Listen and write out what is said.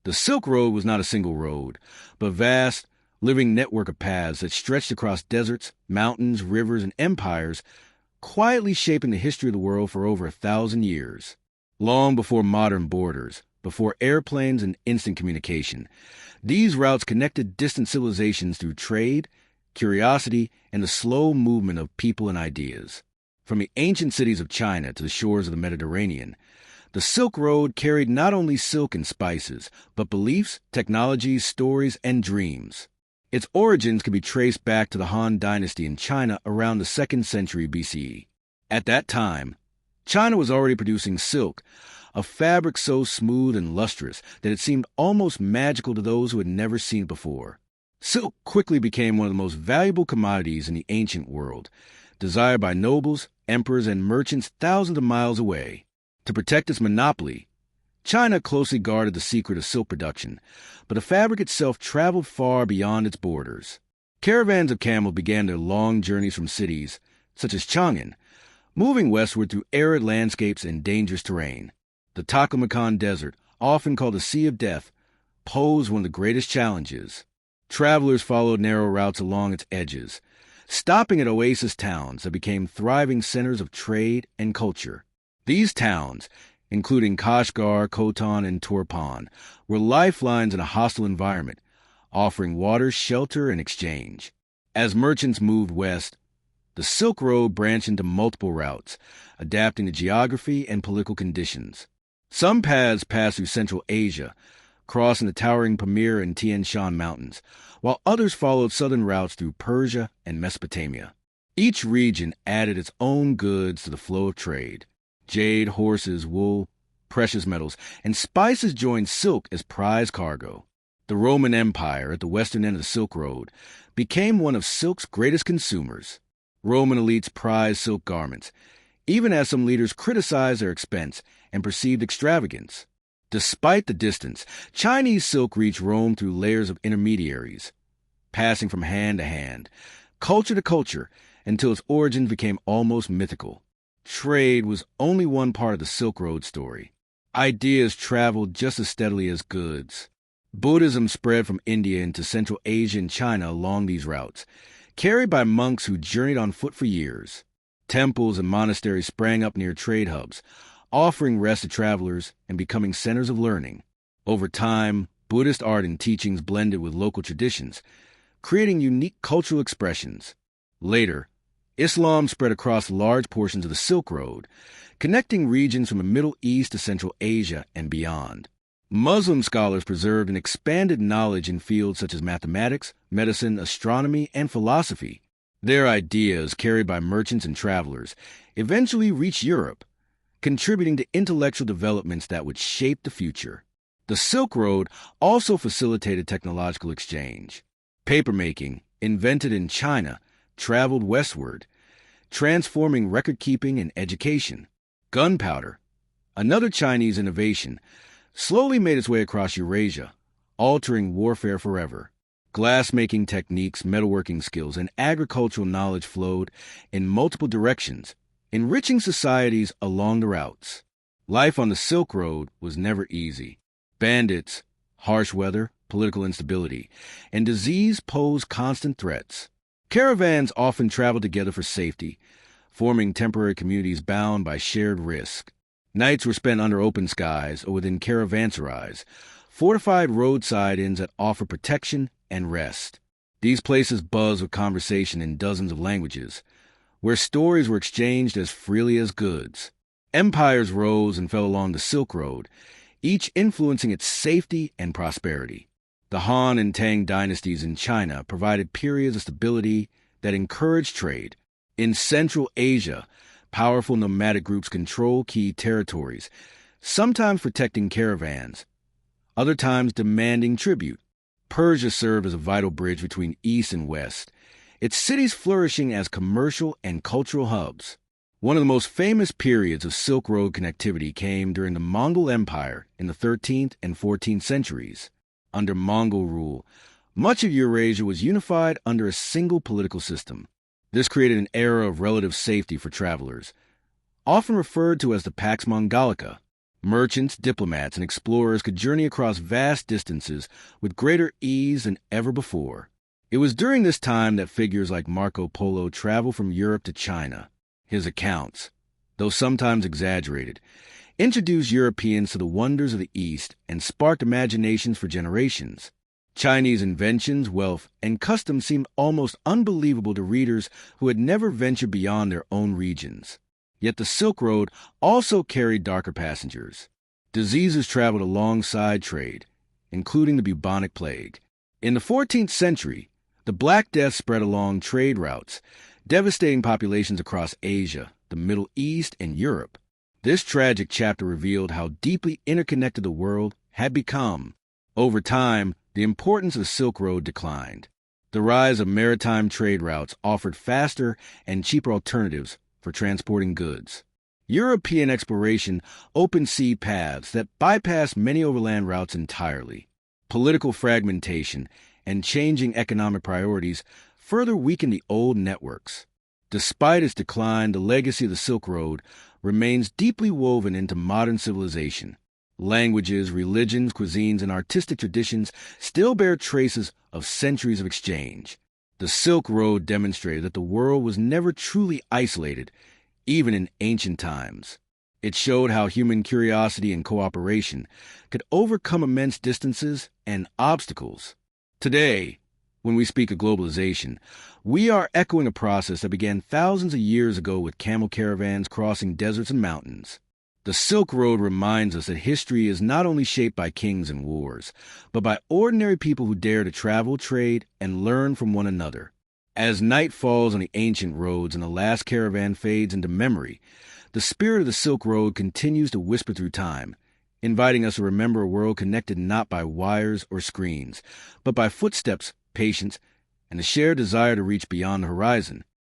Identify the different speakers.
Speaker 1: The Silk Road was not a single road, but a vast, living network of paths that stretched across deserts, mountains, rivers, and empires, quietly shaping the history of the world for over 1,000 years. Long before modern borders, before airplanes and instant communication, these routes connected distant civilizations through trade, curiosity, and the slow movement of people and ideas. From the ancient cities of China to the shores of the Mediterranean, the Silk Road carried not only silk and spices, but beliefs, technologies, stories, and dreams. Its origins can be traced back to the Han Dynasty in China around the 2nd century BCE. At that time, China was already producing silk, a fabric so smooth and lustrous that it seemed almost magical to those who had never seen it before. Silk quickly became one of the most valuable commodities in the ancient world, desired by nobles, emperors, and merchants thousands of miles away. To protect its monopoly, China closely guarded the secret of silk production, but the fabric itself traveled far beyond its borders. Caravans of camels began their long journeys from cities, such as Chang'an, moving westward through arid landscapes and dangerous terrain. The Taklamakan Desert, often called the Sea of Death, posed one of the greatest challenges. Travelers followed narrow routes along its edges, stopping at oasis towns that became thriving centers of trade and culture. These towns, including Kashgar, Khotan, and Turpan, were lifelines in a hostile environment, offering water, shelter, and exchange. As merchants moved west, the Silk Road branched into multiple routes, adapting to geography and political conditions. Some paths passed through Central Asia, crossing the towering Pamir and Tian Shan mountains, while others followed southern routes through Persia and Mesopotamia. Each region added its own goods to the flow of trade. Jade, horses, wool, precious metals, and spices joined silk as prize cargo. The Roman Empire, at the western end of the Silk Road, became one of silk's greatest consumers. Roman elites prized silk garments, even as some leaders criticized their expense and perceived extravagance. Despite the distance, Chinese silk reached Rome through layers of intermediaries, passing from hand to hand, culture to culture, until its origins became almost mythical. Trade was only one part of the Silk Road story. Ideas traveled just as steadily as goods. Buddhism spread from India into Central Asia and China along these routes, carried by monks who journeyed on foot for years. Temples and monasteries sprang up near trade hubs, offering rest to travelers and becoming centers of learning. Over time, Buddhist art and teachings blended with local traditions, creating unique cultural expressions. Later, Islam spread across large portions of the Silk Road, connecting regions from the Middle East to Central Asia and beyond. Muslim scholars preserved and expanded knowledge in fields such as mathematics, medicine, astronomy, and philosophy. Their ideas, carried by merchants and travelers, eventually reached Europe, contributing to intellectual developments that would shape the future. The Silk Road also facilitated technological exchange. Papermaking, invented in China, traveled westward, transforming record-keeping and education. Gunpowder, another Chinese innovation, slowly made its way across Eurasia, altering warfare forever. Glass-making techniques, metalworking skills, and agricultural knowledge flowed in multiple directions, enriching societies along the routes. Life on the Silk Road was never easy. Bandits, harsh weather, political instability, and disease posed constant threats. Caravans often traveled together for safety, forming temporary communities bound by shared risk. Nights were spent under open skies or within caravanserais, fortified roadside inns that offered protection and rest. These places buzzed with conversation in dozens of languages, where stories were exchanged as freely as goods. Empires rose and fell along the Silk Road, each influencing its safety and prosperity. The Han and Tang dynasties in China provided periods of stability that encouraged trade. In Central Asia, powerful nomadic groups controlled key territories, sometimes protecting caravans, other times demanding tribute. Persia served as a vital bridge between East and West, its cities flourishing as commercial and cultural hubs. One of the most famous periods of Silk Road connectivity came during the Mongol Empire in the 13th and 14th centuries. Under Mongol rule, much of Eurasia was unified under a single political system. This created an era of relative safety for travelers, often referred to as the Pax Mongolica. Merchants, diplomats, and explorers could journey across vast distances with greater ease than ever before. It was during this time that figures like Marco Polo traveled from Europe to China. His accounts, though sometimes exaggerated, introduced Europeans to the wonders of the East and sparked imaginations for generations. Chinese inventions, wealth, and customs seemed almost unbelievable to readers who had never ventured beyond their own regions. Yet the Silk Road also carried darker passengers. Diseases traveled alongside trade, including the bubonic plague. In the 14th century, the Black Death spread along trade routes, devastating populations across Asia, the Middle East, and Europe. This tragic chapter revealed how deeply interconnected the world had become. Over time, the importance of the Silk Road declined. The rise of maritime trade routes offered faster and cheaper alternatives for transporting goods. European exploration opened sea paths that bypassed many overland routes entirely. Political fragmentation and changing economic priorities further weakened the old networks. Despite its decline, the legacy of the Silk Road remains deeply woven into modern civilization. Languages, religions, cuisines, and artistic traditions still bear traces of centuries of exchange. The Silk Road demonstrated that the world was never truly isolated, even in ancient times. It showed how human curiosity and cooperation could overcome immense distances and obstacles. Today, when we speak of globalization, we are echoing a process that began thousands of years ago with camel caravans crossing deserts and mountains. The Silk Road reminds us that history is not only shaped by kings and wars, but by ordinary people who dare to travel, trade, and learn from one another. As night falls on the ancient roads and the last caravan fades into memory, the spirit of the Silk Road continues to whisper through time, inviting us to remember a world connected not by wires or screens, but by footsteps, patience, and the shared desire to reach beyond the horizon.